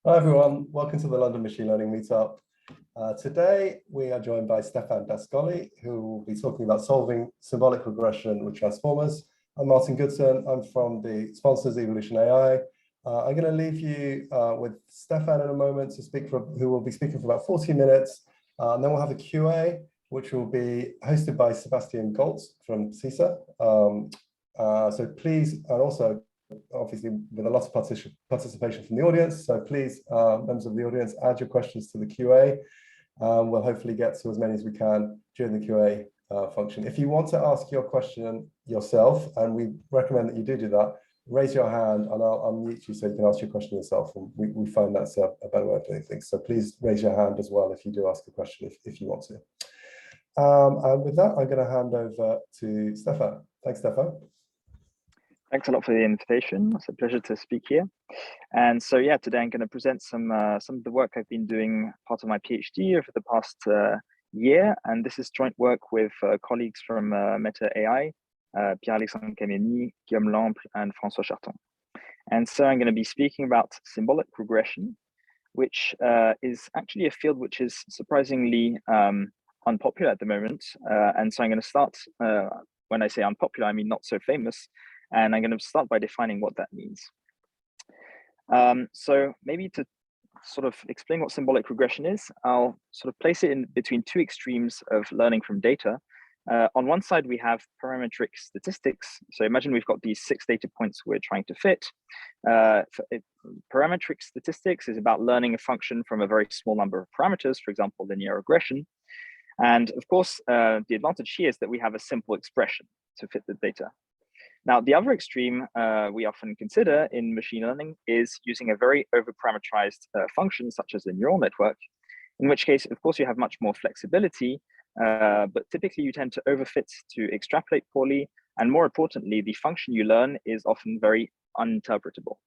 Hi everyone, welcome to the London Machine Learning Meetup. Today we are joined by Stéphane who will be talking about solving symbolic regression with transformers. I'm Martin Goodson, I'm from the sponsors Evolution AI. I'm going to leave you with Stéphane in a moment who will be speaking for about 40 minutes. And then we'll have a QA, which will be hosted by Sebastian Goltz from CISA. So please, and also obviously with a lot of participation from the audience. So please, members of the audience, add your questions to the QA. We'll hopefully get to as many as we can during the QA function. If you want to ask your question yourself, and we recommend that you do that, raise your hand and I'll unmute you so you can ask your question yourself. And we find that's a better way of doing things. So please raise your hand as well if you do ask a question, if you want to. And with that, I'm going to hand over to Stéphane. Thanks, Stéphane. Thanks a lot for the invitation. It's a pleasure to speak here. And so, yeah, today I'm going to present some of the work I've been doing, part of my PhD over the past year. And this is joint work with colleagues from Meta AI, Pierre-Alexandre Kameni, Guillaume Lambre, and François Charton. And so I'm going to be speaking about symbolic regression, which is actually a field which is surprisingly unpopular at the moment. And so I'm going to start, when I say unpopular, I mean not so famous. And I'm going to start by defining what that means. So maybe to sort of explain what symbolic regression is, I'll sort of place it in between two extremes of learning from data. On one side, we have parametric statistics. So imagine we've got these 6 data points we're trying to fit. Parametric statistics is about learning a function from a very small number of parameters, for example, linear regression. And of course, the advantage here is that we have a simple expression to fit the data. Now, the other extreme we often consider in machine learning is using a very overparameterized function, such as a neural network, in which case, of course, you have much more flexibility, but typically you tend to overfit to extrapolate poorly. And more importantly, the function you learn is often very uninterpretable.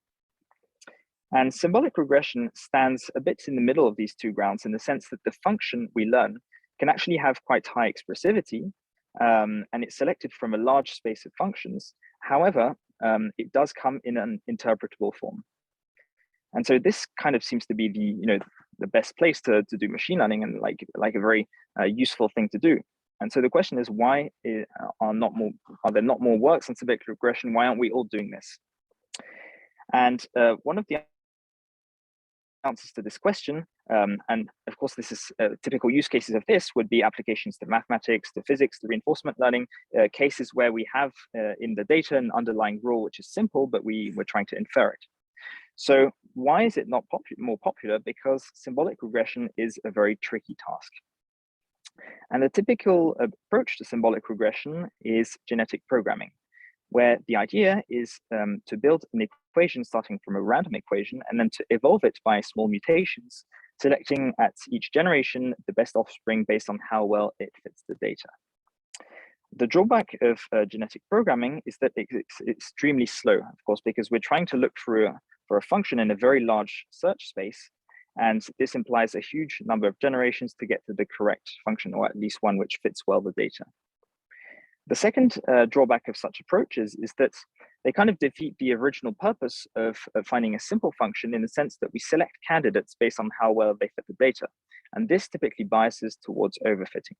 And symbolic regression stands a bit in the middle of these two grounds in the sense that the function we learn can actually have quite high expressivity, and it's selected from a large space of functions. However, it does come in an interpretable form. And so this kind of seems to be the best place to do machine learning and like a very useful thing to do. And so the question is, why are there not more works on symbolic regression? Why aren't we all doing this? And one of the answers to this question, and of course this is typical use cases of this would be applications to mathematics, to physics, to reinforcement learning, cases where we have in the data an underlying rule which is simple, but we're trying to infer it. So why is it not more popular? Because symbolic regression is a very tricky task. And the typical approach to symbolic regression is genetic programming, where the idea is to build an equation starting from a random equation and then to evolve it by small mutations, selecting at each generation the best offspring based on how well it fits the data. The drawback of genetic programming is that it's extremely slow, of course, because we're trying to look for a function in a very large search space. And this implies a huge number of generations to get to the correct function, or at least one which fits well the data. The second drawback of such approaches is that they kind of defeat the original purpose of finding a simple function in the sense that we select candidates based on how well they fit the data. And this typically biases towards overfitting.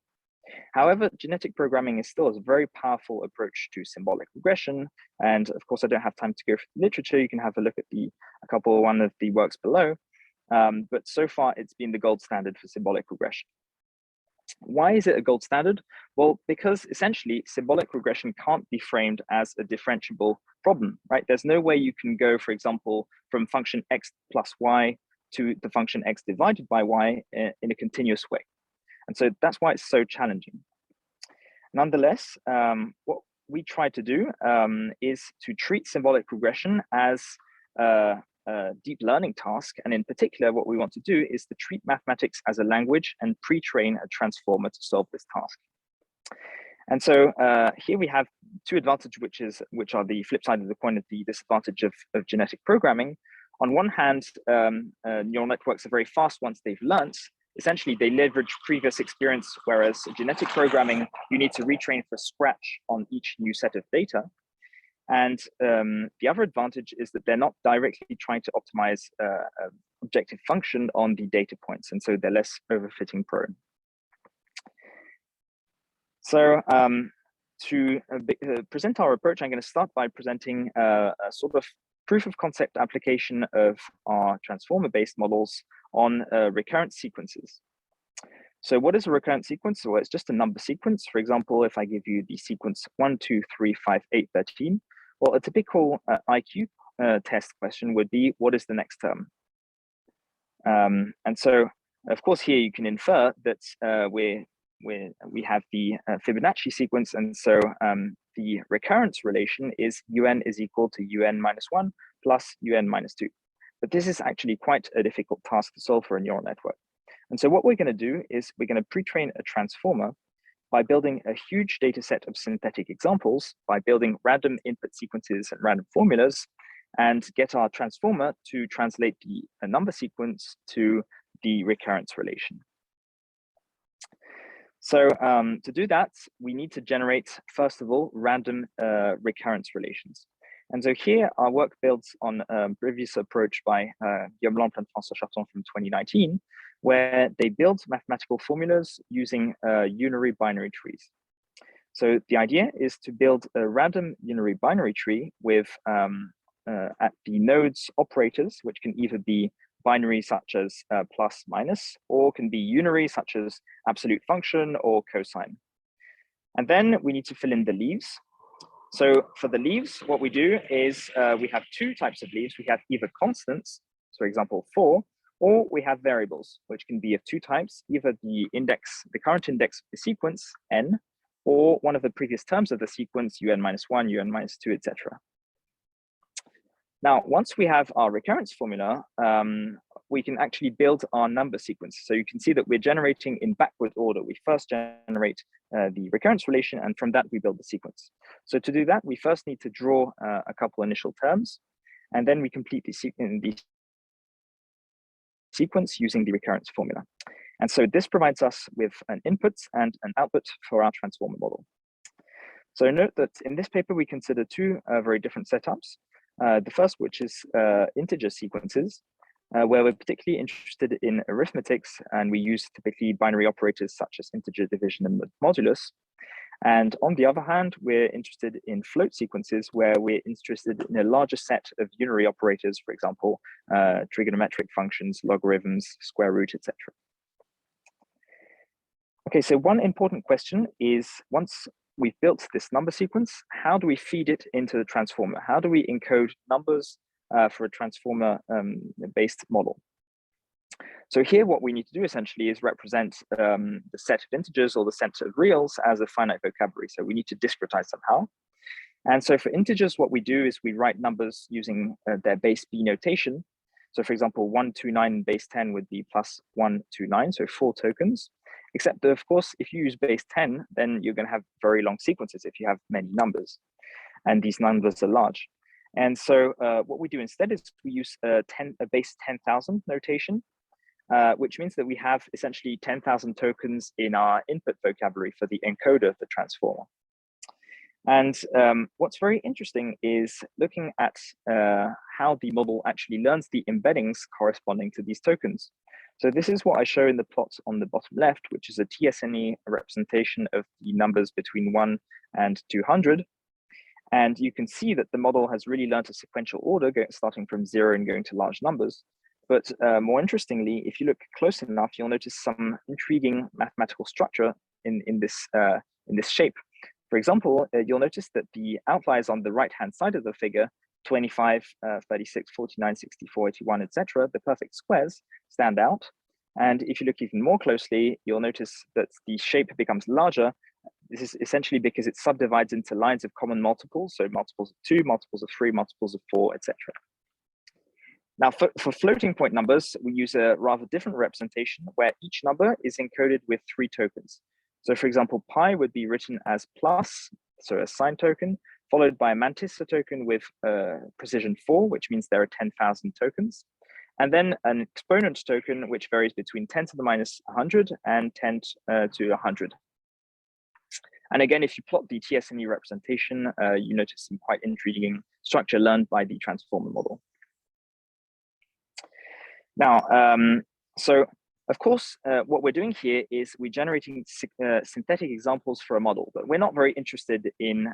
However, genetic programming is still a very powerful approach to symbolic regression. And of course, I don't have time to go through the literature. You can have a look at one of the works below. But so far, it's been the gold standard for symbolic regression. Why is it a gold standard? Well, because essentially symbolic regression can't be framed as a differentiable problem, right? There's no way you can go, for example, from function x plus y to the function x divided by y in a continuous way. And so that's why it's so challenging. Nonetheless, what we try to do is to treat symbolic regression as a deep learning task. And in particular, what we want to do is to treat mathematics as a language and pre-train a transformer to solve this task. And so here we have two advantages, which are the flip side of the coin of the disadvantage of genetic programming. On one hand, neural networks are very fast once they've learned. Essentially, they leverage previous experience, whereas genetic programming, you need to retrain from scratch on each new set of data. And the other advantage is that they're not directly trying to optimize objective function on the data points, and so they're less overfitting prone. So to present our approach, I'm going to start by presenting a sort of proof of concept application of our transformer-based models on recurrent sequences. So what is a recurrent sequence? Well, it's just a number sequence. For example, if I give you the sequence 1, 2, 3, 5, 8, 13, well, a typical IQ test question would be, what is the next term? And so, of course, here you can infer that we have the Fibonacci sequence, and so the recurrence relation is UN is equal to UN minus 1 plus UN minus 2. But this is actually quite a difficult task to solve for a neural network. And so what we're going to do is we're going to pre-train a transformer by building a huge data set of synthetic examples, by building random input sequences and random formulas, and get our transformer to translate the number sequence to the recurrence relation. So to do that, we need to generate, first of all, random recurrence relations. And so here our work builds on a previous approach by Guillaume Lample and François Charton from 2019, where they built mathematical formulas using unary binary trees. So the idea is to build a random unary binary tree with at the nodes operators, which can either be binary such as plus, minus, or can be unary such as absolute function or cosine. And then we need to fill in the leaves. So for the leaves, what we do is we have two types of leaves. We have either constants, so for example, 4, or we have variables, which can be of two types, either the current index of the sequence, n, or one of the previous terms of the sequence, un minus 1, un minus 2, etc. Now, once we have our recurrence formula, we can actually build our number sequence. So you can see that we're generating in backward order. We first generate the recurrence relation, and from that we build the sequence. So to do that, we first need to draw a couple initial terms, and then we complete the sequence using the recurrence formula. And so this provides us with an input and an output for our transformer model. So note that in this paper, we consider two very different setups. The first, which is integer sequences, where we're particularly interested in arithmetics, and we use typically binary operators such as integer division and modulus. And on the other hand, we're interested in float sequences, where we're interested in a larger set of unary operators, for example, trigonometric functions, logarithms, square root, etc. Okay, so one important question is, once we've built this number sequence, how do we feed it into the transformer? How do we encode numbers for a transformer-based model? So here, what we need to do essentially is represent the set of integers or the set of reals as a finite vocabulary. So we need to discretize somehow. And so for integers, what we do is we write numbers using their base B notation. So for example, 129 base 10 would be plus 129, so 4 tokens. Except that, of course, if you use base 10, then you're going to have very long sequences if you have many numbers, and these numbers are large. And so what we do instead is we use a base 10,000 notation, which means that we have essentially 10,000 tokens in our input vocabulary for the encoder of the transformer. And what's very interesting is looking at how the model actually learns the embeddings corresponding to these tokens. So this is what I show in the plot on the bottom left, which is a TSNE representation of the numbers between 1 and 200. And you can see that the model has really learned a sequential order, starting from 0 and going to large numbers. But more interestingly, if you look close enough, you'll notice some intriguing mathematical structure in this shape. For example, you'll notice that the outliers on the right-hand side of the figure, 25, 36, 49, 64, 81, etc., the perfect squares stand out. And if you look even more closely, you'll notice that the shape becomes larger. This is essentially because it subdivides into lines of common multiples, so multiples of 2, multiples of 3, multiples of 4, etc. Now, for floating point numbers, we use a rather different representation where each number is encoded with 3 tokens. So for example, pi would be written as plus, so a sign token, followed by a mantissa token with precision 4, which means there are 10,000 tokens. And then an exponent token, which varies between 10 to the minus 100 and 10 to 100. And again, if you plot the TSNE representation, you notice some quite intriguing structure learned by the transformer model. Now, so of course, what we're doing here is we're generating synthetic examples for a model, but we're not very interested in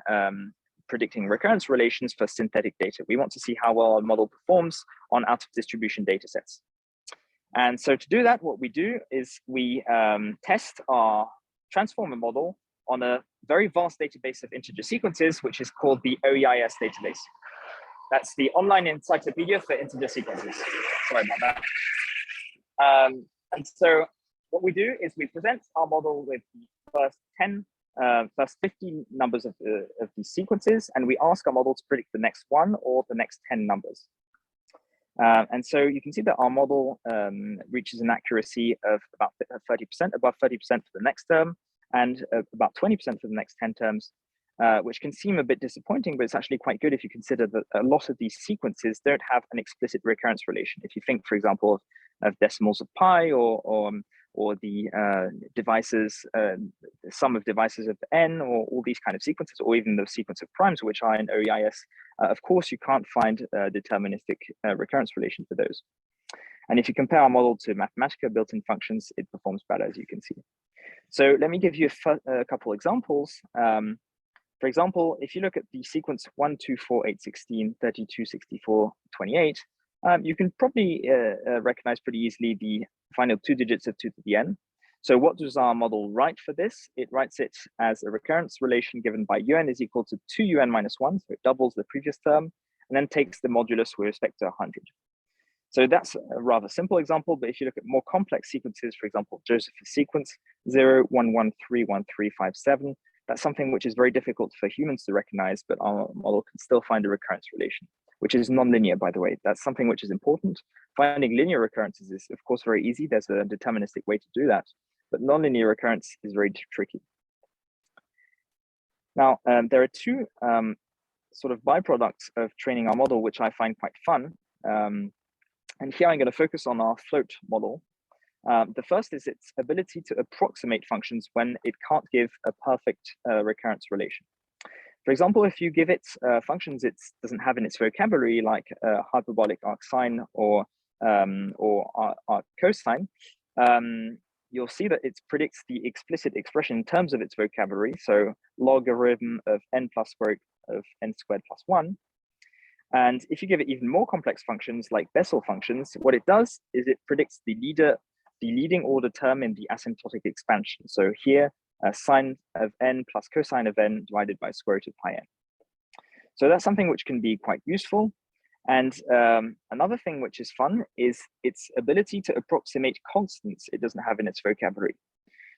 predicting recurrence relations for synthetic data. We want to see how well our model performs on out of distribution data sets. And so to do that, what we do is we test our transformer model on a very vast database of integer sequences, which is called the OEIS database. That's the online encyclopedia for integer sequences. Sorry about that. And so what we do is we present our model with the first 50 numbers of these sequences, and we ask our model to predict the next one or the next 10 numbers. And so you can see that our model reaches an accuracy of about 30%, above 30% for the next term, and about 20% for the next 10 terms, which can seem a bit disappointing, but it's actually quite good if you consider that a lot of these sequences don't have an explicit recurrence relation. If you think, for example, of decimals of pi or the devices, sum of devices of n, or all these kind of sequences, or even the sequence of primes, which are in OEIS, of course, you can't find a deterministic recurrence relation for those. And if you compare our model to Mathematica built-in functions, it performs better, as you can see. So let me give you a couple examples. For example, if you look at the sequence 1, 2, 4, 8, 16, 32, 64, 28, you can probably recognize pretty easily the final 2 digits of 2 to the n. So what does our model write for this? It writes it as a recurrence relation given by un is equal to 2un minus 1, so it doubles the previous term, and then takes the modulus with respect to 100. So that's a rather simple example, but if you look at more complex sequences, for example, Joseph's sequence 0, 1, 1, 3, 1, 3, 5, 7, that's something which is very difficult for humans to recognize, but our model can still find a recurrence relation, which is nonlinear, by the way. That's something which is important. Finding linear recurrences is, of course, very easy. There's a deterministic way to do that, but nonlinear recurrence is very tricky. Now, there are two sort of byproducts of training our model, which I find quite fun. And here I'm going to focus on our float model. The first is its ability to approximate functions when it can't give a perfect recurrence relation. For example, if you give it functions it doesn't have in its vocabulary, like hyperbolic arcsine or arc cosine, you'll see that it predicts the explicit expression in terms of its vocabulary. So logarithm of n plus square root of n squared plus 1. And if you give it even more complex functions like Bessel functions, what it does is it predicts the leading order term in the asymptotic expansion. So here, sine of n plus cosine of n divided by square root of pi n. So that's something which can be quite useful. And another thing which is fun is its ability to approximate constants it doesn't have in its vocabulary.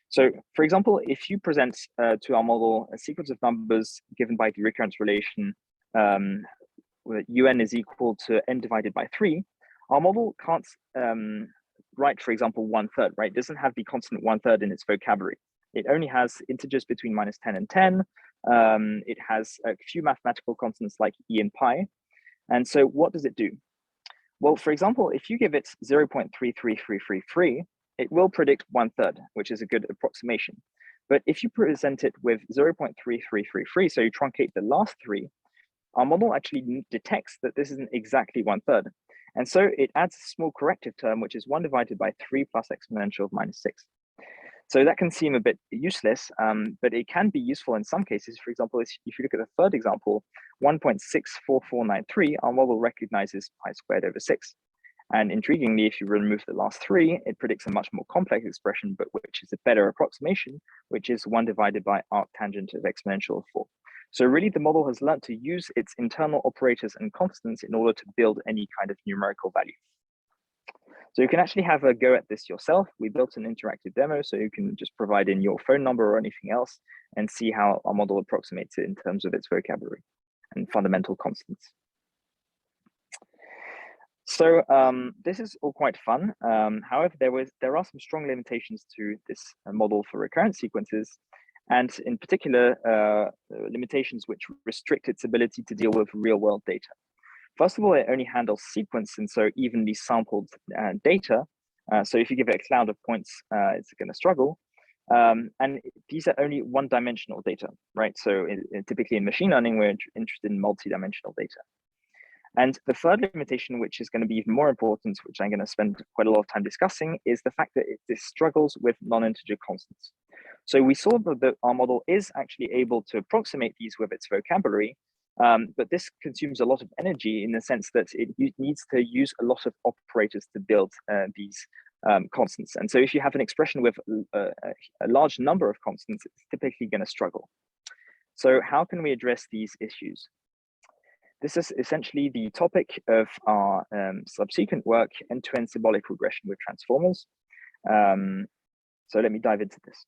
So for example, if you present to our model a sequence of numbers given by the recurrence relation where un is equal to n divided by 3, our model can't write, for example, 1/3, right? It doesn't have the constant 1/3 in its vocabulary. It only has integers between -10 and 10. It has a few mathematical constants like e and pi. And so what does it do? Well, for example, if you give it 0.33333, it will predict 1/3, which is a good approximation. But if you present it with 0.3333, so you truncate the last 3, our model actually detects that this isn't exactly 1/3. And so it adds a small corrective term, which is 1 divided by 3 plus exponential of -6. So that can seem a bit useless, but it can be useful in some cases. For example, if you look at the third example, 1.64493, our model recognizes pi squared over 6. And intriguingly, if you remove the last 3, it predicts a much more complex expression, but which is a better approximation, which is 1 divided by arctangent of exponential of 4. So really, the model has learned to use its internal operators and constants in order to build any kind of numerical value. So you can actually have a go at this yourself. We built an interactive demo, so you can just provide in your phone number or anything else and see how our model approximates it in terms of its vocabulary and fundamental constants. So this is all quite fun. However, there are some strong limitations to this model for recurrent sequences, and in particular, limitations which restrict its ability to deal with real-world data. First of all, it only handles sequence, and so evenly sampled data. So if you give it a cloud of points, it's going to struggle. And these are only one-dimensional data, right? So typically in machine learning, we're interested in multi-dimensional data. And the third limitation, which is going to be even more important, which I'm going to spend quite a lot of time discussing, is the fact that this struggles with non-integer constants. So we saw that our model is actually able to approximate these with its vocabulary, but this consumes a lot of energy in the sense that it needs to use a lot of operators to build these constants. And so if you have an expression with a large number of constants, it's typically going to struggle. So how can we address these issues? This is essentially the topic of our subsequent work, end-to-end symbolic regression with transformers. So let me dive into this.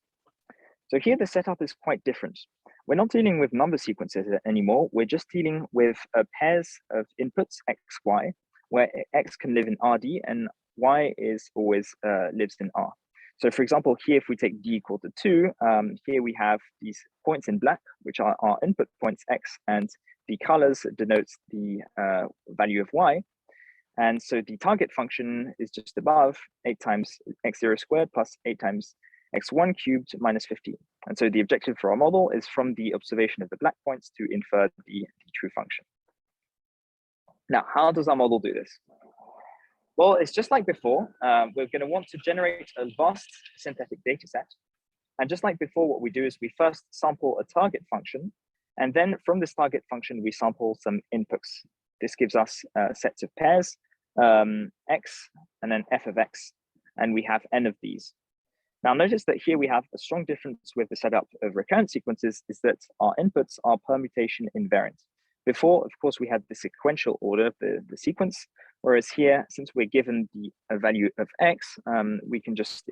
So here the setup is quite different. We're not dealing with number sequences anymore. We're just dealing with pairs of inputs, x, y, where x can live in RD and y is always lives in R. So for example, here, if we take d equal to 2, here we have these points in black, which are our input points x, and the colors denotes the value of y. And so the target function is just above 8 times x0 squared plus 8 times x1 cubed minus 15. And so the objective for our model is from the observation of the black points to infer the true function. Now, how does our model do this? Well, it's just like before. We're going to want to generate a vast synthetic data set. And just like before, what we do is we first sample a target function. And then from this target function, we sample some inputs. This gives us sets of pairs, x, and then f of x. And we have n of these. Now notice that here we have a strong difference with the setup of recurrent sequences is that our inputs are permutation invariant. Before, of course, we had the sequential order of the sequence, whereas here, since we're given a value of x, we can just,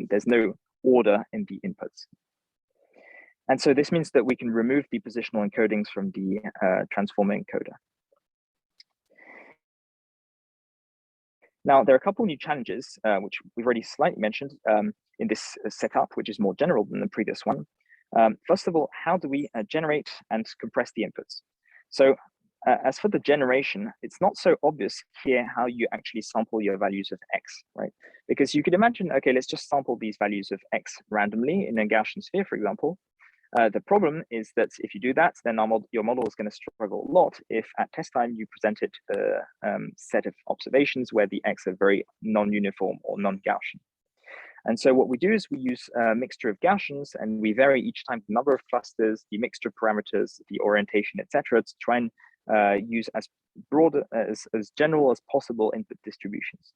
there's no order in the inputs. And so this means that we can remove the positional encodings from the transformer encoder. Now, there are a couple new challenges, which we've already slightly mentioned in this setup, which is more general than the previous one. First of all, how do we generate and compress the inputs? So as for the generation, it's not so obvious here how you actually sample your values of x, right? Because you could imagine, okay, let's just sample these values of x randomly in a Gaussian sphere, for example. The problem is that if you do that, then your model is going to struggle a lot if at test time you present it a set of observations where the x are very non-uniform or non-Gaussian. And so what we do is we use a mixture of Gaussians and we vary each time the number of clusters, the mixture parameters, the orientation, etc., to try and use as broad, as general as possible input distributions.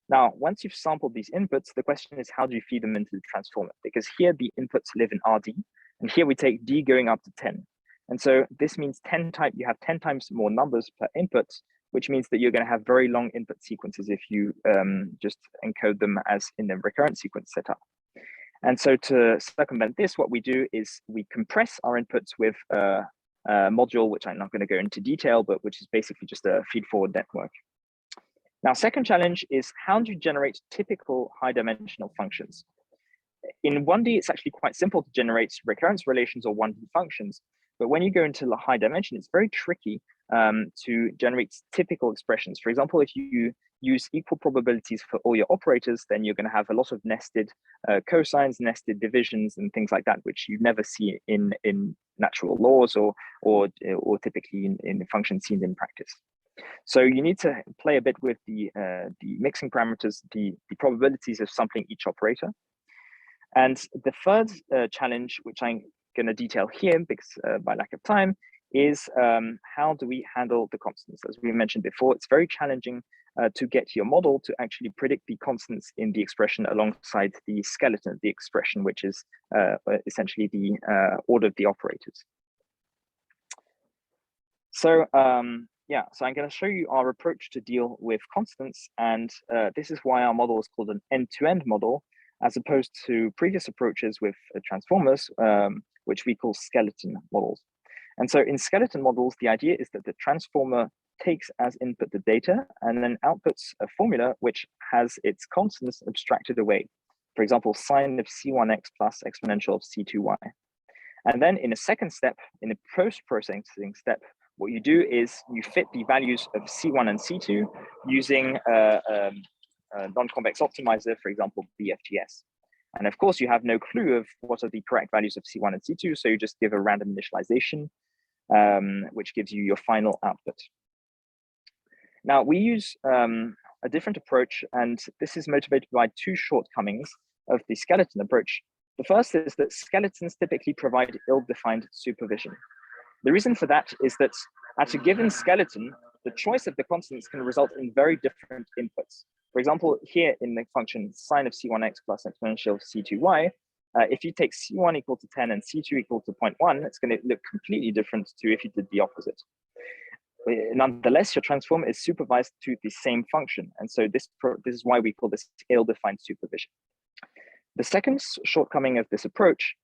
Now, once you've sampled these inputs, the question is how do you feed them into the transformer? Because here the inputs live in RD, and here we take D going up to 10. And so this means you have 10 times more numbers per input, which means that you're going to have very long input sequences if you just encode them as in the recurrent sequence setup. And so to circumvent this, what we do is we compress our inputs with a module, which I'm not going to go into detail, but which is basically just a feed-forward network. Now, second challenge is how do you generate typical high-dimensional functions? In 1D, it's actually quite simple to generate recurrence relations or 1D functions. But when you go into the high dimension, it's very tricky to generate typical expressions. For example, if you use equal probabilities for all your operators, then you're going to have a lot of nested cosines, nested divisions, and things like that, which you never see in natural laws or typically in functions seen in practice. So you need to play a bit with the mixing parameters, the probabilities of sampling each operator. And the third challenge, which I'm going to detail here because by lack of time, is how do we handle the constants? As we mentioned before, it's very challenging to get your model to actually predict the constants in the expression alongside the skeleton of the expression, which is essentially the order of the operators. So yeah, so I'm going to show you our approach to deal with constants, and this is why our model is called an end-to-end model, as opposed to previous approaches with transformers, which we call skeleton models. And so in skeleton models, the idea is that the transformer takes as input the data and then outputs a formula which has its constants abstracted away. For example, sine of C1x plus exponential of C2y. And then in a second step, in the post-processing step, what you do is you fit the values of C1 and C2 using a non-convex optimizer, for example, BFGS. And of course, you have no clue of what are the correct values of C1 and C2, so you just give a random initialization, which gives you your final output. Now, we use a different approach, and this is motivated by two shortcomings of the skeleton approach. The first is that skeletons typically provide ill-defined supervision. The reason for that is that at a given skeleton, the choice of the constants can result in very different inputs. For example, here in the function sine of C1x plus exponential of C2y, if you take C1 equal to 10 and C2 equal to 0.1, it's going to look completely different to if you did the opposite. Nonetheless, your transform is supervised to the same function. And so this is why we call this ill-defined supervision. The second shortcoming of this approach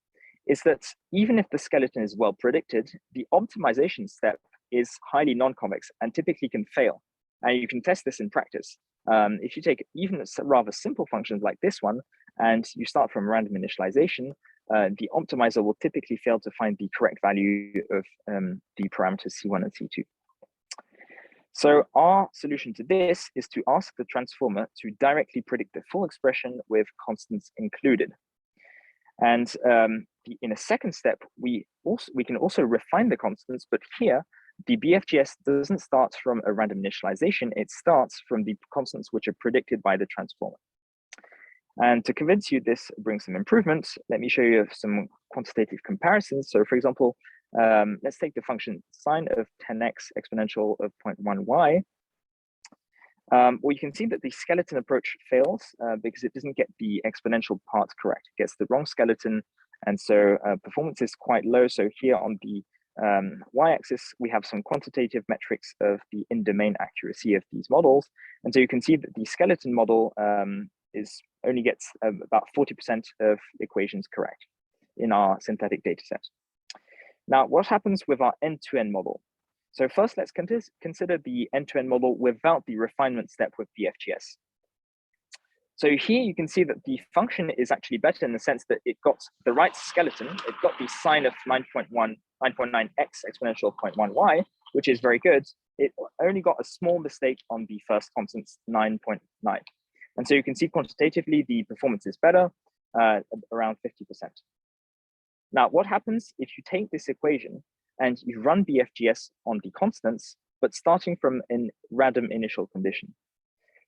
is that even if the skeleton is well predicted, the optimization step is highly non-convex and typically can fail. And you can test this in practice. If you take even rather simple functions like this one, and you start from random initialization, the optimizer will typically fail to find the correct value of the parameters C1 and C2. So our solution to this is to ask the transformer to directly predict the full expression with constants included. And in a second step, we can also refine the constants, but here the BFGS doesn't start from a random initialization, it starts from the constants which are predicted by the transformer. And to convince you this brings some improvements, let me show you some quantitative comparisons. So for example, let's take the function sine of 10x exponential of 0.1y. Well, you can see that the skeleton approach fails because it doesn't get the exponential part correct. It gets the wrong skeleton, and so performance is quite low. So here on the y-axis, we have some quantitative metrics of the in-domain accuracy of these models. And so you can see that the skeleton model only gets about 40% of equations correct in our synthetic data set. Now, what happens with our end-to-end model? So first, let's consider the end-to-end model without the refinement step with BFGS. So here you can see that the function is actually better in the sense that it got the right skeleton. It got the sine of 9.9x exponential of 0.1y, which is very good. It only got a small mistake on the first constant, 9.9. And so you can see quantitatively the performance is better, around 50%. Now, what happens if you take this equation and you run BFGS on the constants, but starting from a random initial condition?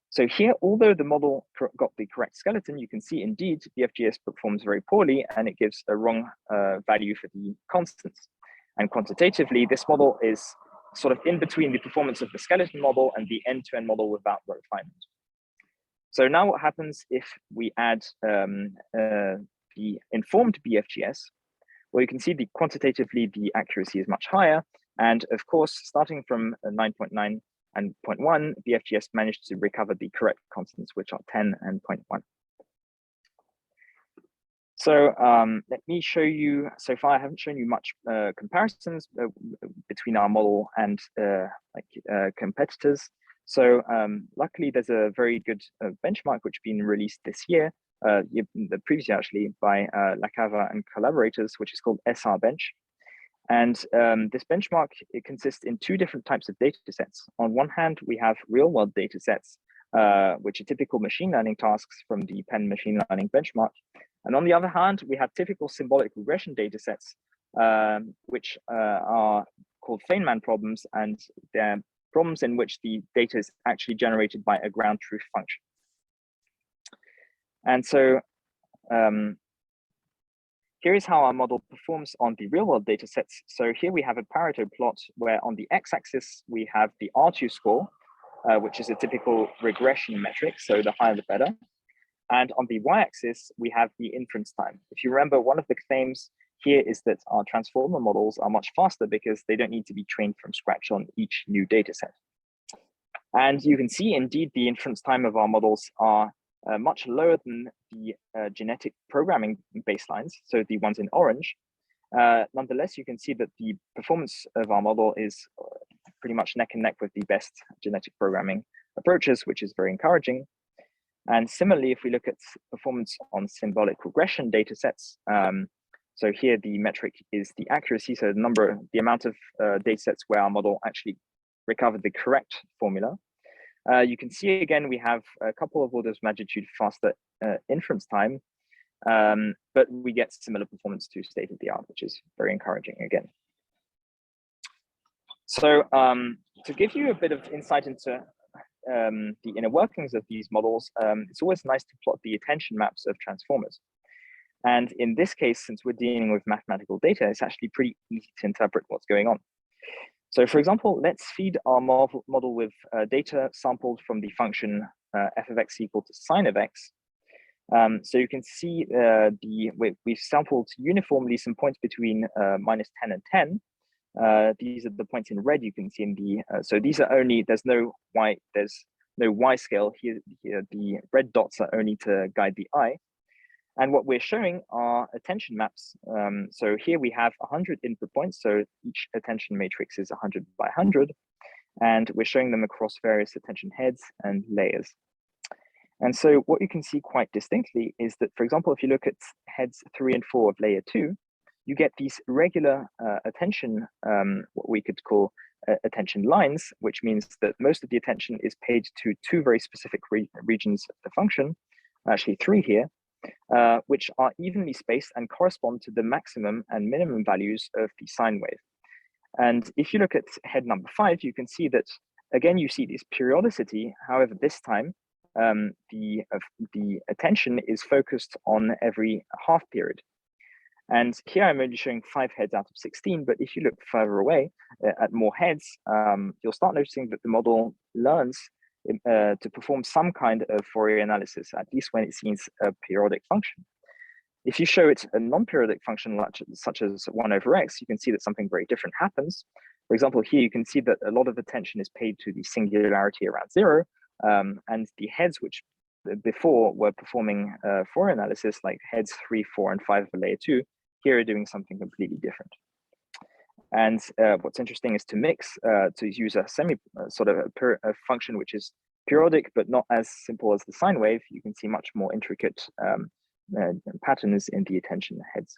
So here, although the model got the correct skeleton, you can see indeed BFGS performs very poorly and it gives a wrong value for the constants. And quantitatively, this model is sort of in between the performance of the skeleton model and the end-to-end model without refinement. So now what happens if we add the informed BFGS? Well, you can see quantitatively the accuracy is much higher. And of course, starting from 9.9 and 0.1, BFGS managed to recover the correct constants, which are 10 and 0.1. So let me show you, so far I haven't shown you much comparisons between our model and competitors. So luckily there's a very good benchmark which has been released this year, the previous year actually, by Lacava and collaborators, which is called SR Bench. And this benchmark, it consists in two different types of data sets. On one hand, we have real world data sets, which are typical machine learning tasks from the Penn machine learning benchmark. And on the other hand, we have typical symbolic regression data sets, which are called Feynman problems, and they're problems in which the data is actually generated by a ground truth function. And so here is how our model performs on the real world data sets. So here we have a Pareto plot where on the x-axis, we have the R2 score, which is a typical regression metric. So the higher, the better. And on the y-axis, we have the inference time. If you remember, one of the claims here is that our transformer models are much faster because they don't need to be trained from scratch on each new data set. And you can see indeed the inference time of our models are much lower than the genetic programming baselines, so the ones in orange. Nonetheless, you can see that the performance of our model is pretty much neck and neck with the best genetic programming approaches, which is very encouraging. And similarly, if we look at performance on symbolic regression data sets, so here the metric is the accuracy, so the amount of data sets where our model actually recovered the correct formula. You can see again, we have a couple of orders of magnitude faster inference time. but we get similar performance to state of the art, which is very encouraging again. So to give you a bit of insight into the inner workings of these models, it's always nice to plot the attention maps of transformers. And in this case, since we're dealing with mathematical data, it's actually pretty easy to interpret what's going on. So for example, let's feed our model with data sampled from the function f of x equal to sine of x. So you can see we've sampled uniformly some points between -10 and 10. These are the points in red you can see in the, so these are only, there's no y scale here, the red dots are only to guide the eye. And what we're showing are attention maps. So here we have 100 input points. So each attention matrix is 100 by 100. And we're showing them across various attention heads and layers. And so what you can see quite distinctly is that, for example, if you look at heads 3 and 4 of layer 2, you get these regular attention, what we could call attention lines, which means that most of the attention is paid to two very specific regions of the function, actually 3 here, which are evenly spaced and correspond to the maximum and minimum values of the sine wave. And if you look at head number 5, you can see that, again, you see this periodicity. However, this time, the attention is focused on every half period. And here I'm only showing 5 heads out of 16, but if you look further away at more heads, you'll start noticing that the model learns to perform some kind of Fourier analysis, at least when it sees a periodic function. If you show it a non-periodic function such as 1 over x, you can see that something very different happens. For example, here you can see that a lot of attention is paid to the singularity around 0, and the heads which before were performing Fourier analysis, like heads 3, 4, and 5 of layer 2, here are doing something completely different. And what's interesting is to mix, to use a a function which is periodic, but not as simple as the sine wave. You can see much more intricate patterns in the attention heads.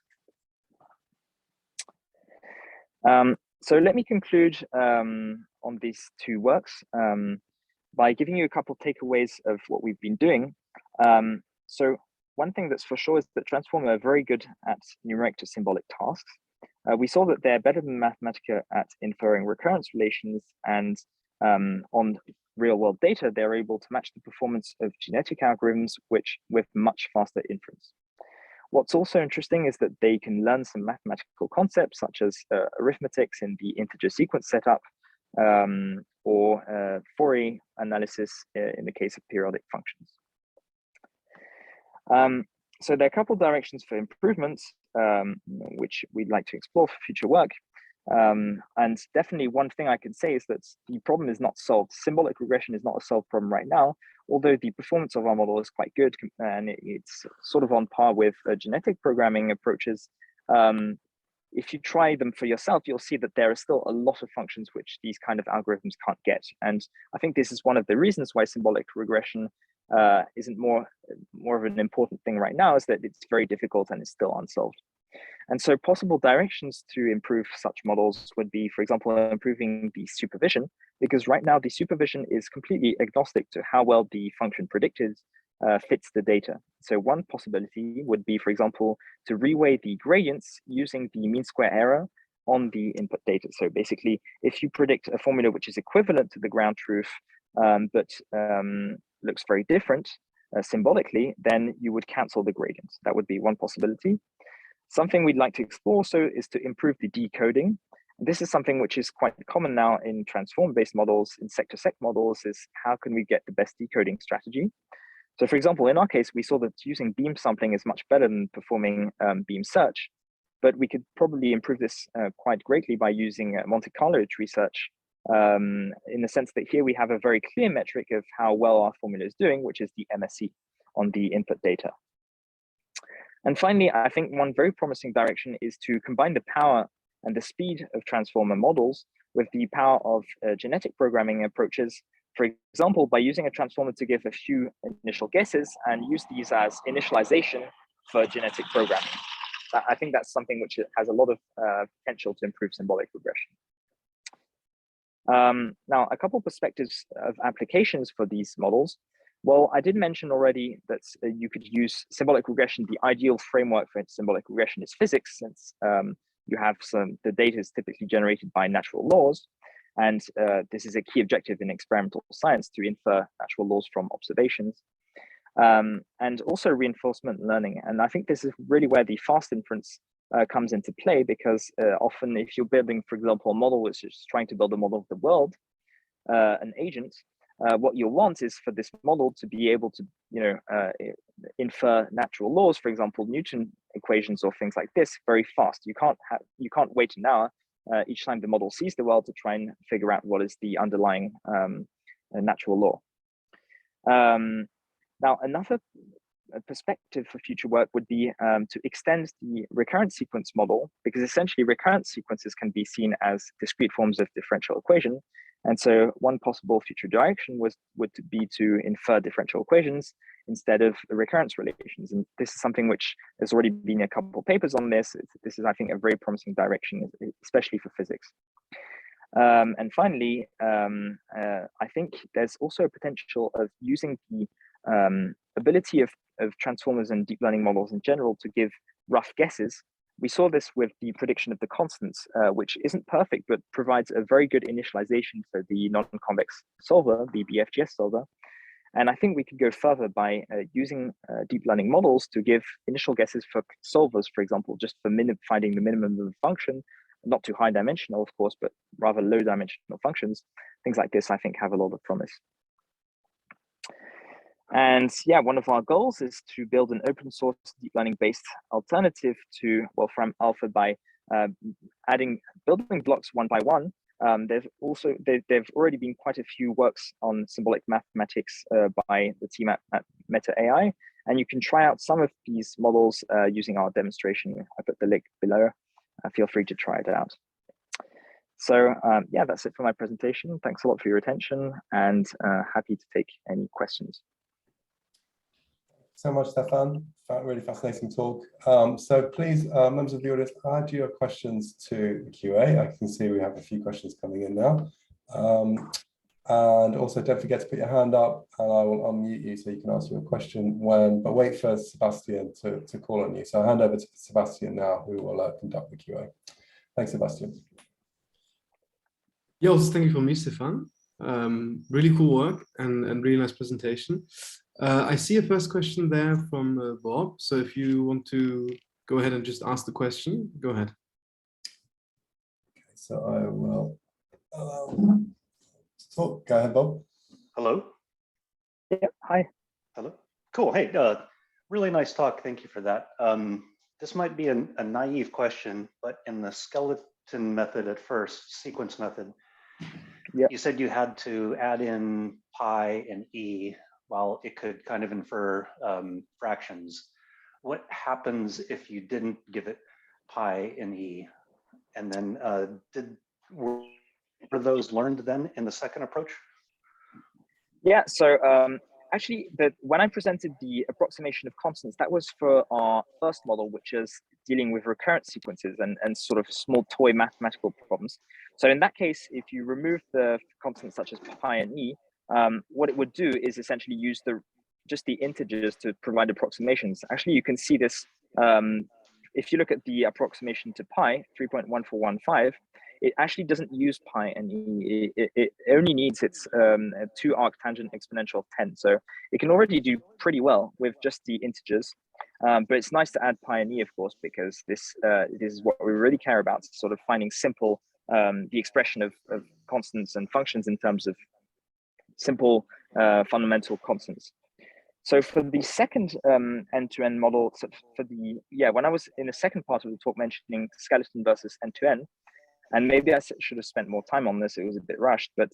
So let me conclude on these 2 works by giving you a couple of takeaways of what we've been doing. So one thing that's for sure is that Transformer are very good at numeric to symbolic tasks. We saw that they're better than Mathematica at inferring recurrence relations, and on real-world data, they're able to match the performance of genetic algorithms with much faster inference. What's also interesting is that they can learn some mathematical concepts such as arithmetics in the integer sequence setup, or Fourier analysis in the case of periodic functions. So there are a couple of directions for improvements, which we'd like to explore for future work. And definitely one thing I can say is that the problem is not solved. Symbolic regression is not a solved problem right now, although the performance of our model is quite good and it's sort of on par with genetic programming approaches. If you try them for yourself, you'll see that there are still a lot of functions which these kind of algorithms can't get. And I think this is one of the reasons why symbolic regression isn't more of an important thing right now, is that it's very difficult and it's still unsolved. And so possible directions to improve such models would be, for example, improving the supervision, because right now the supervision is completely agnostic to how well the function predicted fits the data. So one possibility would be, for example, to reweigh the gradients using the mean square error on the input data. So basically, if you predict a formula which is equivalent to the ground truth, but looks very different symbolically, then you would cancel the gradients. That would be one possibility. Something we'd like to explore also is to improve the decoding. This is something which is quite common now in transform-based models, in sector-sec models, is how can we get the best decoding strategy? So for example, in our case, we saw that using beam sampling is much better than performing beam search, but we could probably improve this quite greatly by using Monte Carlo tree search, in the sense that here we have a very clear metric of how well our formula is doing, which is the MSE on the input data. And finally, I think one very promising direction is to combine the power and the speed of transformer models with the power of genetic programming approaches. For example, by using a transformer to give a few initial guesses and use these as initialization for genetic programming. I think that's something which has a lot of potential to improve symbolic regression. Now, a couple of perspectives of applications for these models. Well, I did mention already that you could use symbolic regression. The ideal framework for symbolic regression is physics, since you have the data is typically generated by natural laws. And this is a key objective in experimental science, to infer natural laws from observations. And also reinforcement learning. And I think this is really where the fast inference comes into play, because often if you're building, for example, a model which is trying to build a model of the world, an agent, what you'll want is for this model to be able to, infer natural laws, for example, Newton equations or things like this, very fast. You can't wait an hour each time the model sees the world to try and figure out what is the underlying natural law. Now, another perspective for future work would be to extend the recurrent sequence model, because essentially recurrent sequences can be seen as discrete forms of differential equation. And so one possible future direction would be to infer differential equations instead of the recurrence relations. And this is something which there's already been a couple of papers on this. This is, I think, a very promising direction, especially for physics. And finally, I think there's also a potential of using the ability of transformers and deep learning models in general to give rough guesses. We saw this with the prediction of the constants, which isn't perfect, but provides a very good initialization for the non-convex solver, the BFGS solver. And I think we could go further by using deep learning models to give initial guesses for solvers, for example, just for finding the minimum of a function, not too high dimensional, of course, but rather low dimensional functions. Things like this, I think, have a lot of promise. And yeah, one of our goals is to build an open source deep learning based alternative to Wolfram Alpha by adding building blocks one by one. There've already been quite a few works on symbolic mathematics by the team at Meta AI, and you can try out some of these models using our demonstration. I put the link below. Feel free to try it out. So yeah, that's it for my presentation. Thanks a lot for your attention, and happy to take any questions. So much, Stéphane. Really fascinating talk. So please, members of the audience, add your questions to the QA. I can see we have a few questions coming in now. And also don't forget to put your hand up, and I will unmute you so you can ask your question but wait for Sebastian to call on you. So I'll hand over to Sebastian now, who will conduct the QA. Thanks, Sebastian. Yes, thank you for me, Stéphane. Really cool work and really nice presentation. I see a first question there from Bob. So if you want to go ahead and just ask the question, go ahead. Okay, so I will talk. Go ahead, Bob. Hello. Yeah, hi. Hello. Cool. Hey, really nice talk. Thank you for that. This might be a naive question, but in the skeleton method at first, sequence method, yeah, you said you had to add in pi and e while it could kind of infer fractions. What happens if you didn't give it pi and e? And then were those learned then in the second approach? Yeah, so actually, when I presented the approximation of constants, that was for our first model, which is dealing with recurrent sequences and sort of small toy mathematical problems. So in that case, if you remove the constants such as pi and e, what it would do is essentially use just the integers to provide approximations. Actually, you can see this if you look at the approximation to pi, 3.1415, it actually doesn't use pi and e. It only needs its 2 arctangent exponential of 10. So it can already do pretty well with just the integers. But it's nice to add pi and e, of course, because this is what we really care about, sort of finding simple, the expression of constants and functions in terms of simple fundamental constants. So for the second end-to-end model, so when I was in the second part of the talk mentioning skeleton versus end-to-end, and maybe I should have spent more time on this, it was a bit rushed, but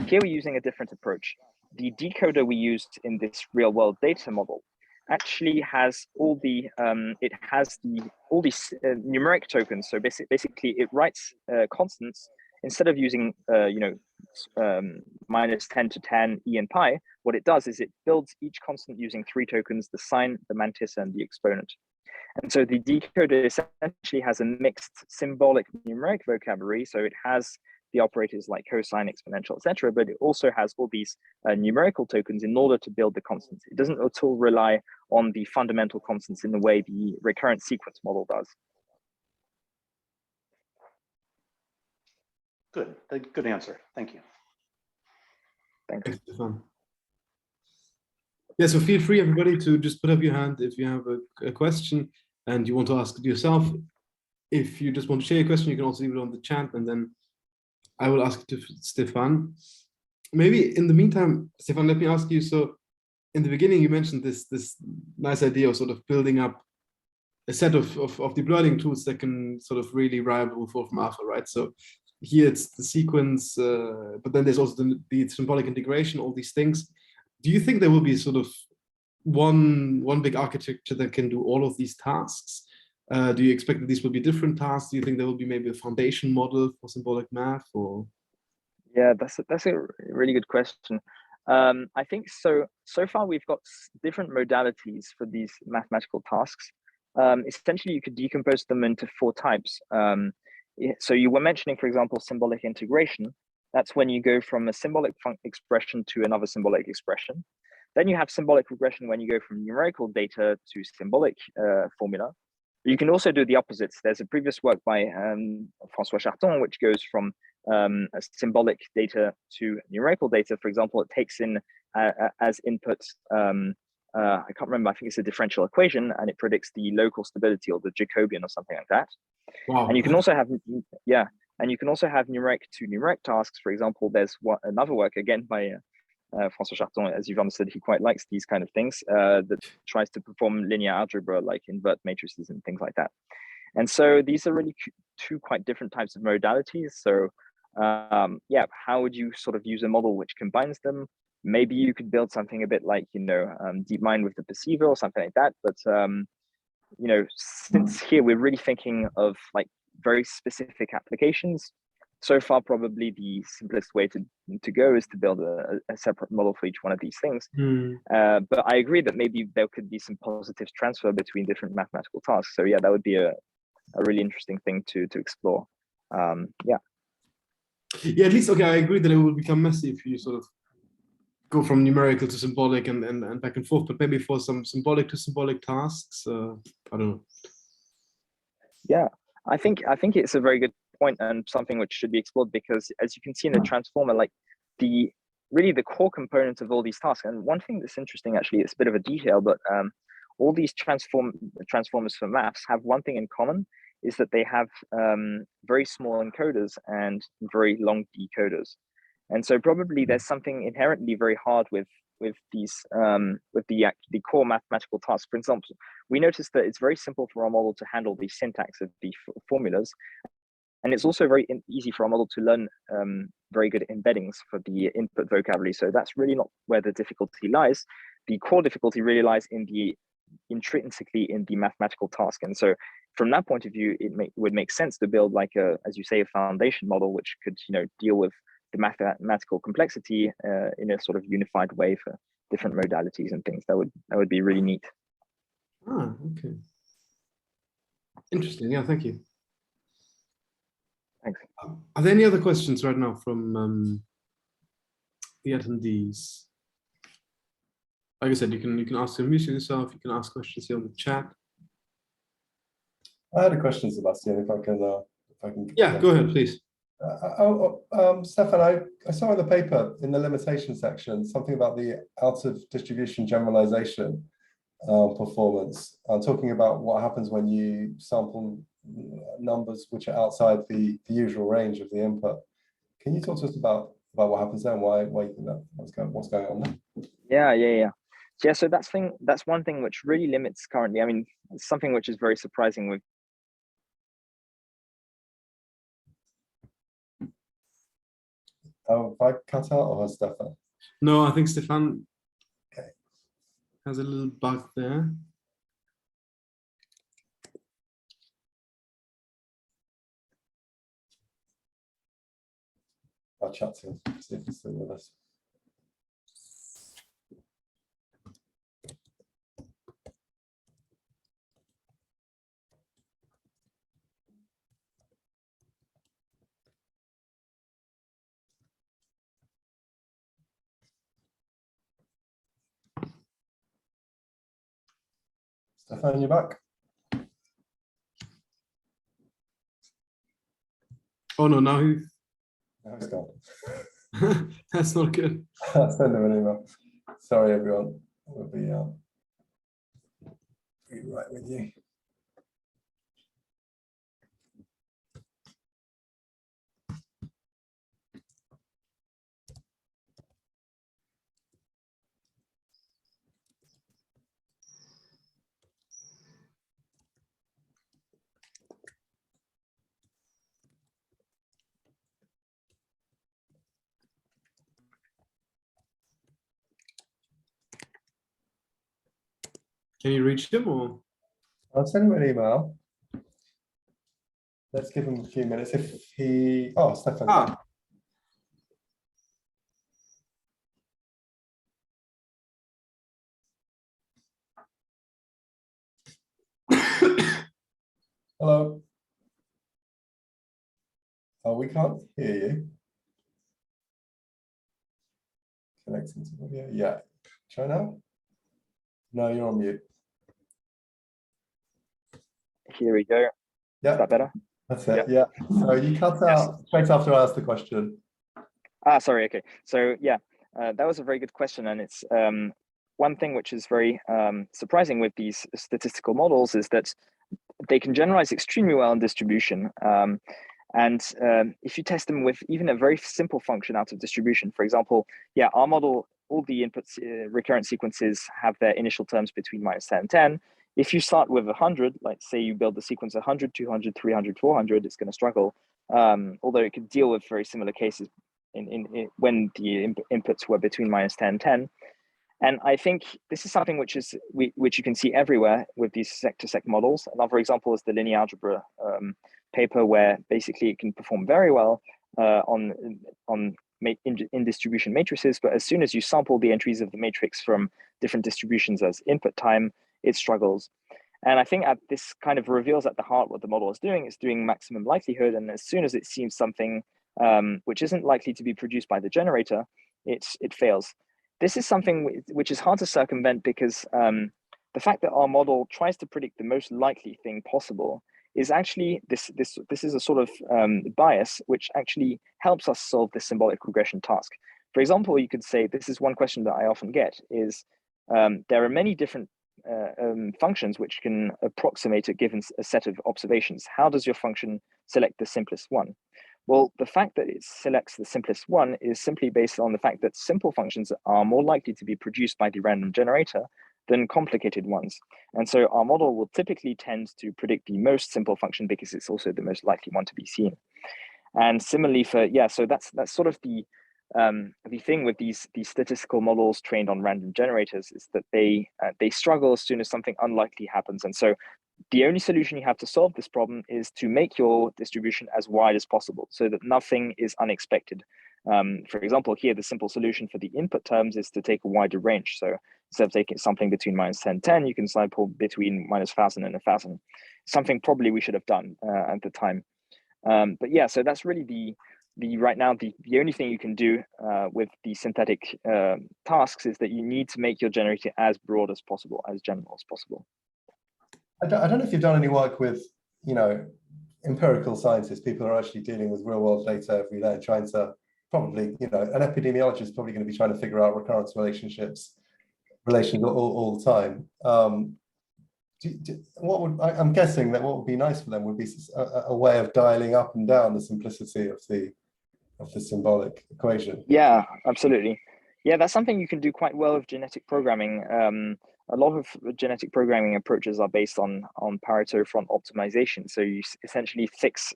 here we're using a different approach. The decoder we used in this real-world data model actually has all the numeric tokens. So basically, it writes constants instead of using minus 10 to 10 e and pi. What it does is it builds each constant using 3 tokens: the sign, the mantis, and the exponent. And so the decoder essentially has a mixed symbolic numeric vocabulary. So it has the operators like cosine, exponential, etc., but it also has all these numerical tokens in order to build the constants. It doesn't at all rely on the fundamental constants in the way the recurrent sequence model does. Good, good answer. Thank you. Thank you. Thanks, Stéphane. Yeah, so feel free, everybody, to just put up your hand if you have a question and you want to ask it yourself. If you just want to share your question, you can also leave it on the chat, and then I will ask it to Stéphane. Maybe in the meantime, Stéphane, let me ask you, so in the beginning, you mentioned this nice idea of sort of building up a set of deep learning tools that can sort of really reliably fall from alpha, right? So here it's the sequence, but then there's also the symbolic integration, all these things. Do you think there will be sort of one big architecture that can do all of these tasks? Do you expect that these will be different tasks? Do you think there will be maybe a foundation model for symbolic math, or? Yeah, that's a really good question. I think so far we've got different modalities for these mathematical tasks. Essentially, you could decompose them into 4 types. So you were mentioning, for example, symbolic integration. That's when you go from a symbolic expression to another symbolic expression. Then you have symbolic regression when you go from numerical data to symbolic formula. But you can also do the opposites. There's a previous work by François Charton, which goes from a symbolic data to numerical data. For example, it takes in as input, I can't remember, I think it's a differential equation, and it predicts the local stability or the Jacobian or something like that. Wow. And you can also have, and you can also have numeric to numeric tasks. For example, there's another work again by François Charton. As you've understood, he quite likes these kind of things that tries to perform linear algebra, like invert matrices and things like that. And so these are really 2 quite different types of modalities. So yeah, how would you sort of use a model which combines them? Maybe you could build something a bit like, DeepMind with the perceiver or something like that. But since here we're really thinking of like very specific applications, so far probably the simplest way to go is to build a separate model for each one of these things. But I agree that maybe there could be some positive transfer between different mathematical tasks. So yeah, that would be a really interesting thing to explore. Yeah, at least, okay, I agree that it will become messy if you sort of go from numerical to symbolic and back and forth, but maybe for some symbolic to symbolic tasks, I don't know. Yeah, I think it's a very good point and something which should be explored, because as you can see in the transformer, like the core component of all these tasks. And one thing that's interesting, actually, it's a bit of a detail, but all these transformers for maths have one thing in common, is that they have very small encoders and very long decoders. And so probably there's something inherently very hard with these with the core mathematical tasks. For example, we noticed that it's very simple for our model to handle the syntax of the formulas, and it's also very easy for our model to learn very good embeddings for the input vocabulary. So that's really not where the difficulty lies. The core difficulty really lies intrinsically in the mathematical task. And so from that point of view, it would make sense to build like as you say, a foundation model which could deal with the mathematical complexity in a sort of unified way for different modalities and things. That would be really neat. Ah, okay. Interesting. Yeah, thank you. Thanks. Are there any other questions right now from the attendees? Like I said, you can ask them yourself. You can ask questions here on the chat. I had a question, Sebastian, if I can. Yeah, go ahead, please. Stéphane, I saw in the paper in the limitation section something about the out of distribution generalization performance. Talking about what happens when you sample numbers which are outside the usual range of the input. Can you talk to us about what happens there and why you think that what's going on there? Yeah. So that's one thing which really limits currently. I mean, it's something which is very surprising with. Have I cut out or has Stéphane? No, I think Stéphane has a little bug there. I'll chat to him, see if he's still with us. Stéphane, you back? Oh no, now he. No, he's gone. That's not good. I'll send him an email. Sorry, everyone. We'll be right with you. Can you reach him or? I'll send him an email. Let's give him a few minutes. If he, oh, Stéphane. Ah. Hello. Oh, we can't hear you. Connecting to audio. Yeah. Try now. No, you're on mute. Here we go. Yeah. Is that better? That's it. Yeah. So you cut out straight after I asked the question. Ah, sorry. Okay. So yeah, that was a very good question, and it's one thing which is very surprising with these statistical models is that they can generalize extremely well in distribution. If you test them with even a very simple function out of distribution, for example, yeah, our model, all the inputs, recurrent sequences have their initial terms between -10 and 10. If you start with 100, like say you build the sequence 100, 200, 300, 400, it's going to struggle. Although it could deal with very similar cases in when the inputs were between -10 and 10. And I think this is something which you can see everywhere with these sec-to-sec models. Another example is the linear algebra paper, where basically it can perform very well in distribution matrices, but as soon as you sample the entries of the matrix from different distributions as input time, it struggles. And I think this kind of reveals at the heart what the model is doing. It's doing maximum likelihood, and as soon as it seems something which isn't likely to be produced by the generator, it fails. This is something which is hard to circumvent because the fact that our model tries to predict the most likely thing possible is actually this is a sort of bias which actually helps us solve this symbolic regression task. For example, you could say, this is one question that I often get, is there are many different functions which can approximate a set of observations. How does your function select the simplest one? Well, the fact that it selects the simplest one is simply based on the fact that simple functions are more likely to be produced by the random generator than complicated ones. And so our model will typically tend to predict the most simple function because it's also the most likely one to be seen. And similarly so that's sort of the thing with these statistical models trained on random generators, is that they struggle as soon as something unlikely happens. And so the only solution you have to solve this problem is to make your distribution as wide as possible so that nothing is unexpected. For example, here, the simple solution for the input terms is to take a wider range. So instead of taking something between -10 and 10, you can sample between -1000 and 1000, something probably we should have done at the time. But yeah, so that's really right now, the only thing you can do with the synthetic tasks is that you need to make your generator as broad as possible, as general as possible. I don't know if you've done any work with, empirical scientists, people who are actually dealing with real world data every day, trying to probably, an epidemiologist is probably going to be trying to figure out recurrence relations all the time. I'm guessing that what would be nice for them would be a way of dialing up and down the simplicity of the symbolic equation. Yeah, absolutely. Yeah, that's something you can do quite well with genetic programming. A lot of genetic programming approaches are based on Pareto front optimization. So you essentially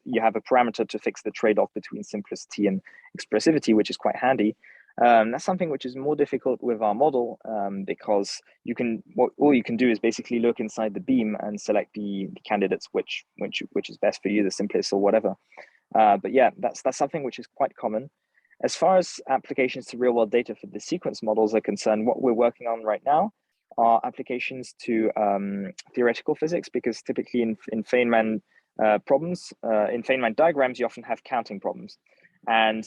you have a parameter to fix the trade-off between simplicity and expressivity, which is quite handy. That's something which is more difficult with our model because all you can do is basically look inside the beam and select the candidates which is best for you, the simplest or whatever. But yeah, that's something which is quite common. As far as applications to real-world data for the sequence models are concerned, what we're working on right now are applications to theoretical physics, because typically in Feynman problems, in Feynman diagrams, you often have counting problems. And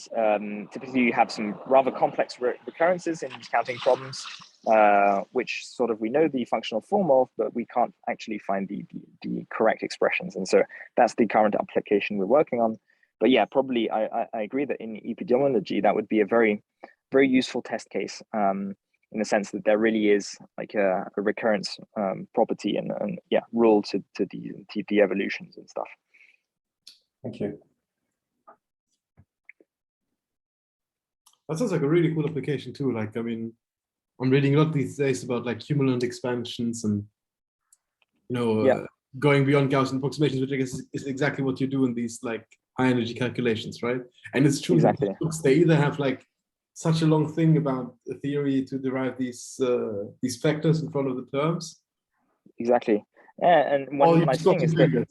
typically you have some rather complex recurrences in counting problems. which sort of we know the functional form of, but we can't actually find the correct expressions. And so that's the current application we're working on. But yeah, probably I agree that in epidemiology, that would be a very, very useful test case, in the sense that there really is like a recurrence property and yeah, rule to the evolutions and stuff. Thank you. That sounds like a really cool application too. Like, I mean, I'm reading a lot these days about like cumulant expansions and, you know, Yeah. going beyond Gaussian approximations, which I guess is exactly what you do in these like high energy calculations, right? And it's true Exactly. that books, they either have like such a long thing about a theory to derive these factors in front of the terms. Exactly. Yeah, and one nice thing is that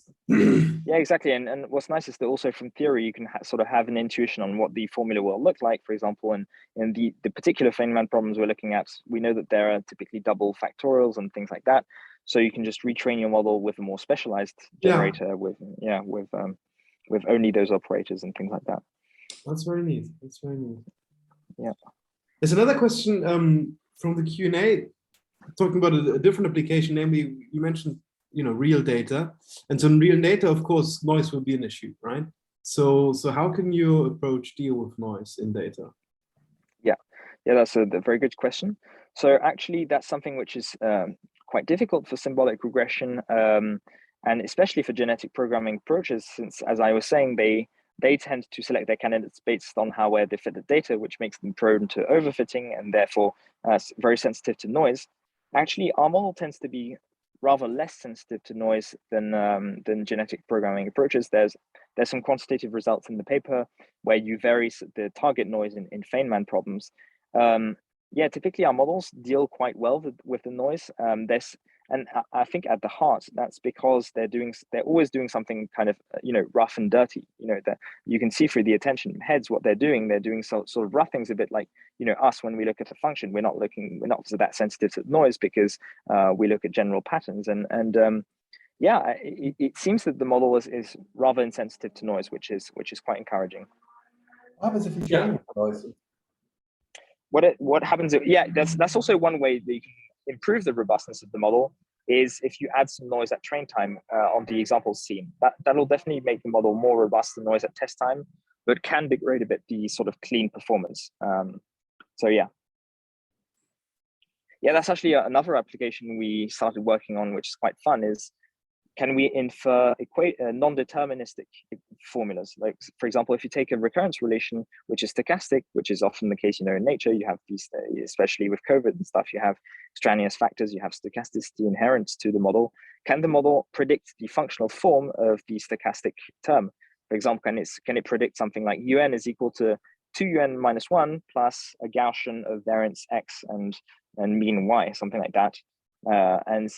yeah, exactly. And what's nice is that also from theory, you can sort of have an intuition on what the formula will look like. For example, in the particular Feynman problems we're looking at, we know that there are typically double factorials and things like that. So you can just retrain your model with a more specialized generator with only those operators and things like that. That's very neat. That's very neat. Yeah. There's another question from the Q&A talking about a different application, namely you mentioned, you know, real data. And so in real data, of course, noise will be an issue, right? So how can you approach deal with noise in data? Yeah, that's a very good question. So actually, that's something which is quite difficult for symbolic regression, and especially for genetic programming approaches, since, as I was saying, they tend to select their candidates based on how well they fit the data, which makes them prone to overfitting and therefore very sensitive to noise. Actually, our model tends to be rather less sensitive to noise than genetic programming approaches. There's some quantitative results in the paper where you vary the target noise in Feynman problems. Yeah, typically our models deal quite well with the noise. And I think at the heart, that's because they're always doing something kind of, you know, rough and dirty, you know, that you can see through the attention heads what they're doing sort of rough things, a bit like, you know, us when we look at a function, we're not that sensitive to noise because we look at general patterns. And yeah, it seems that the model is rather insensitive to noise, which is quite encouraging. What happens if you change the noise? What happens? Yeah, that's also one way that you can improve the robustness of the model, is if you add some noise at train time on the examples seen. That'll definitely make the model more robust than noise at test time, but can degrade a bit the sort of clean performance. So yeah, that's actually another application we started working on, which is quite fun. Is can we infer non-deterministic formulas? Like, for example, if you take a recurrence relation, which is stochastic, which is often the case, you know, in nature, you have these, especially with COVID and stuff, you have extraneous factors, you have stochasticity inherent to the model. Can the model predict the functional form of the stochastic term? For example, can it predict something like un is equal to 2un minus 1 plus a Gaussian of variance x and mean y, something like that? And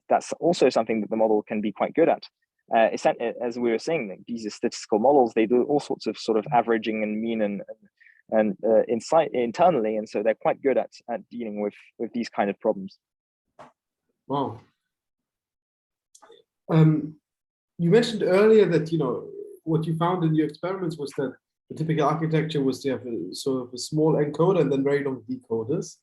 that's also something that the model can be quite good at. As we were saying, these are statistical models. They do all sorts of sort of averaging and mean and insight internally, and so they're quite good at dealing with these kind of problems. Wow. You mentioned earlier that, you know, what you found in your experiments was that the typical architecture was to have a sort of a small encoder and then very long decoders.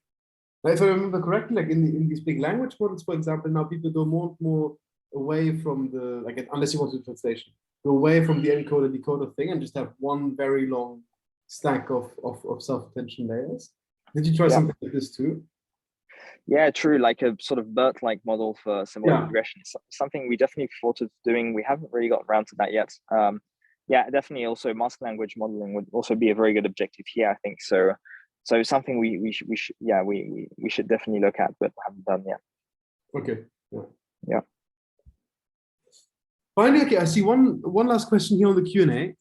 Now, if I remember correctly, like in these big language models, for example, now people go more and more away from the, like, unless you want to do translation, go away from the encoder decoder thing and just have one very long stack of self-attention layers. Did you try something like this too? Yeah, true, like a sort of BERT-like model for symbolic regression. Something we definitely thought of doing. We haven't really got around to that yet. Yeah, definitely also mask language modeling would also be a very good objective here, I think. So something we should definitely look at, but haven't done yet. Okay. Yeah. Finally, okay, I see one last question here on the Q&A.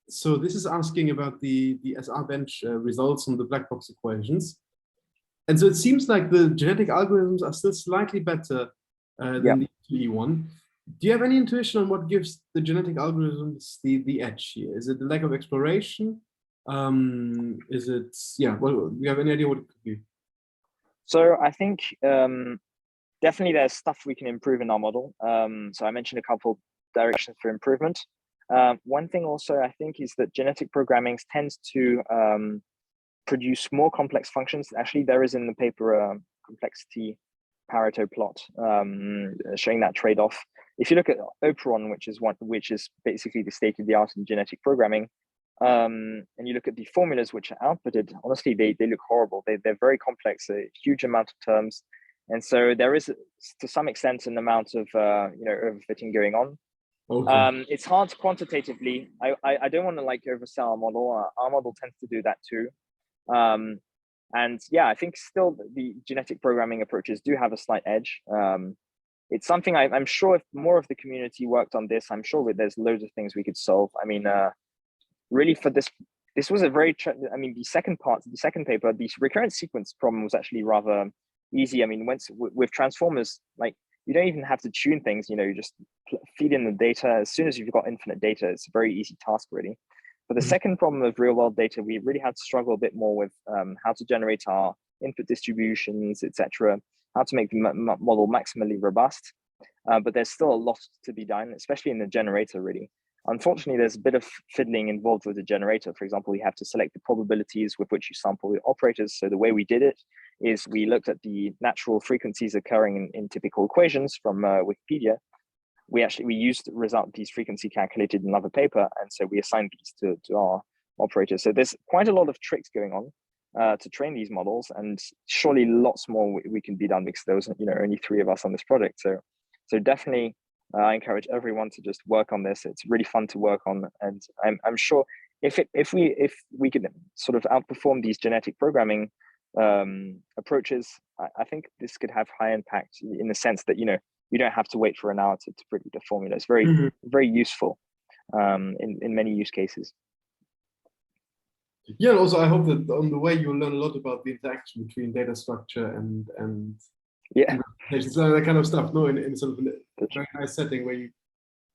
So this is asking about the SR bench results on the black box equations. And so it seems like the genetic algorithms are still slightly better than the E one. Do you have any intuition on what gives the genetic algorithms the edge here? Is it the lack of exploration? Is it, well, do you have any idea what it could be? So I think definitely there's stuff we can improve in our model. So I mentioned a couple directions for improvement. One thing also I think is that genetic programming tends to produce more complex functions. Actually, there is in the paper a complexity Pareto plot showing that trade-off. If you look at Operon, which is basically the state of the art in genetic programming, and you look at the formulas which are outputted, honestly, they look horrible. They're very complex, a huge amount of terms. And so there is, to some extent, an amount of overfitting going on. Okay. It's hard quantitatively. I don't want to like oversell our model. Our model tends to do that too. And yeah, I think still the genetic programming approaches do have a slight edge. It's something I'm sure if more of the community worked on this, I'm sure that there's loads of things we could solve. I mean, really for this was a very, the second paper, the recurrent sequence problem was actually rather easy. I mean, with transformers, like you don't even have to tune things, you just feed in the data. As soon as you've got infinite data, it's a very easy task really. But the second problem of real world data, we really had to struggle a bit more with how to generate our input distributions, etc., how to make the model maximally robust. But there's still a lot to be done, especially in the generator really. Unfortunately, there's a bit of fiddling involved with the generator. For example, you have to select the probabilities with which you sample the operators. So the way we did it is we looked at the natural frequencies occurring in typical equations from Wikipedia. We used the result, these frequency calculated in another paper, and so we assigned these to our operators. So there's quite a lot of tricks going on to train these models, and surely lots more we can be done because there was only 3 of us on this project. So definitely. I encourage everyone to just work on this. It's really fun to work on, and I'm sure if we could sort of outperform these genetic programming approaches, I think this could have high impact in the sense that you don't have to wait for an hour to predict a formula. It's very very useful in many use cases. Yeah, and also I hope that on the way you'll learn a lot about the interaction between data structure and yeah, that kind of stuff. No, in sort of a very nice setting where you,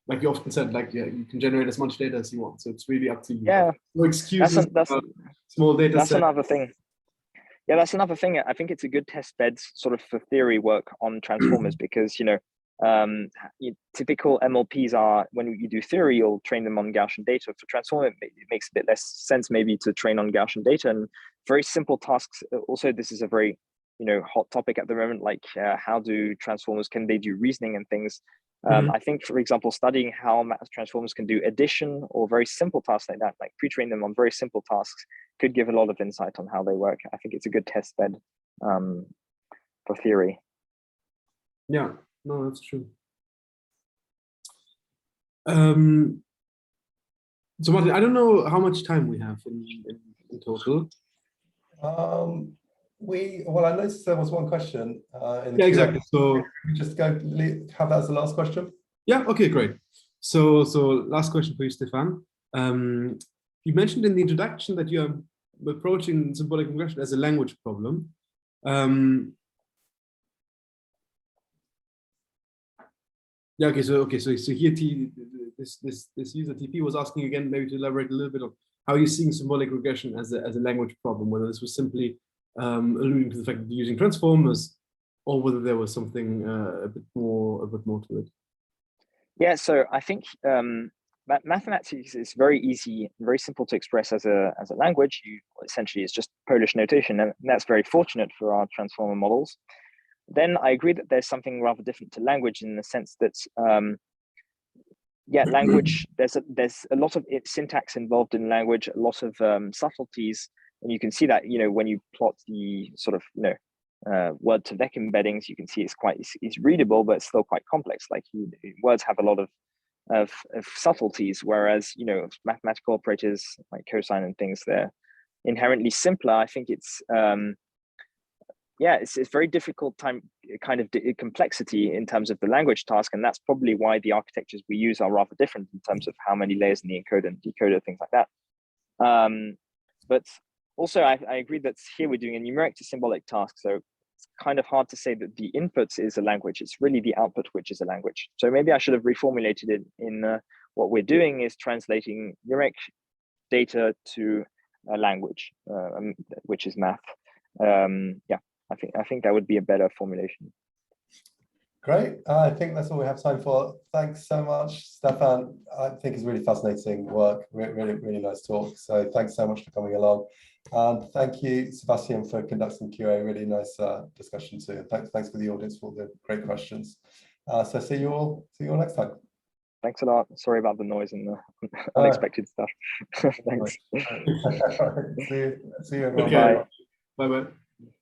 like you often said, like you can generate as much data as you want. So it's really up to you. Yeah, no excuses. That's small data. That's another thing. Yeah, that's another thing. I think it's a good test bed sort of for theory work on transformers because typical MLPs are, when you do theory, you'll train them on Gaussian data. For transformer, it makes a bit less sense maybe to train on Gaussian data, and very simple tasks. Also, this is a very hot topic at the moment, like how do transformers, can they do reasoning and things? I think, for example, studying how math transformers can do addition or very simple tasks like that, like pre-train them on very simple tasks, could give a lot of insight on how they work. I think it's a good test bed for theory. Yeah, no, that's true. So Martin, I don't know how much time we have in total. Well, I noticed there was one question. Yeah, exactly. So just go have that as the last question. Yeah. Okay. Great. So last question for you, Stéphane. You mentioned in the introduction that you are approaching symbolic regression as a language problem. Yeah. Okay. So here, this user TP was asking again, maybe to elaborate a little bit on how you're seeing symbolic regression as a language problem, whether this was simply alluding to the fact that you're using transformers, or whether there was something a bit more to it. Yeah, so I think mathematics is very easy, very simple to express as a language. Essentially, it's just Polish notation, and that's very fortunate for our transformer models. Then I agree that there's something rather different to language in the sense that language, there's a lot of syntax involved in language, a lot of subtleties. And you can see that, when you plot the sort of, word to vec embeddings, you can see it's readable, but it's still quite complex. Like words have a lot of subtleties, whereas, mathematical operators like cosine and things, they're inherently simpler. I think it's, it's very difficult complexity in terms of the language task. And that's probably why the architectures we use are rather different in terms of how many layers in the encoder and decoder, things like that. But also, I agree that here we're doing a numeric to symbolic task, so it's kind of hard to say that the input is a language. It's really the output which is a language. So maybe I should have reformulated it in what we're doing is translating numeric data to a language, which is math. I think that would be a better formulation. Great. I think that's all we have time for. Thanks so much, Stéphane. I think it's really fascinating work. Really, really nice talk. So thanks so much for coming along. And thank you, Sebastian, for conducting QA. Really nice discussion too. Thanks for the audience for the great questions. So see you all next time. Thanks a lot. Sorry about the noise and the unexpected stuff. Thanks. See you everyone. Okay. Bye. Bye-bye.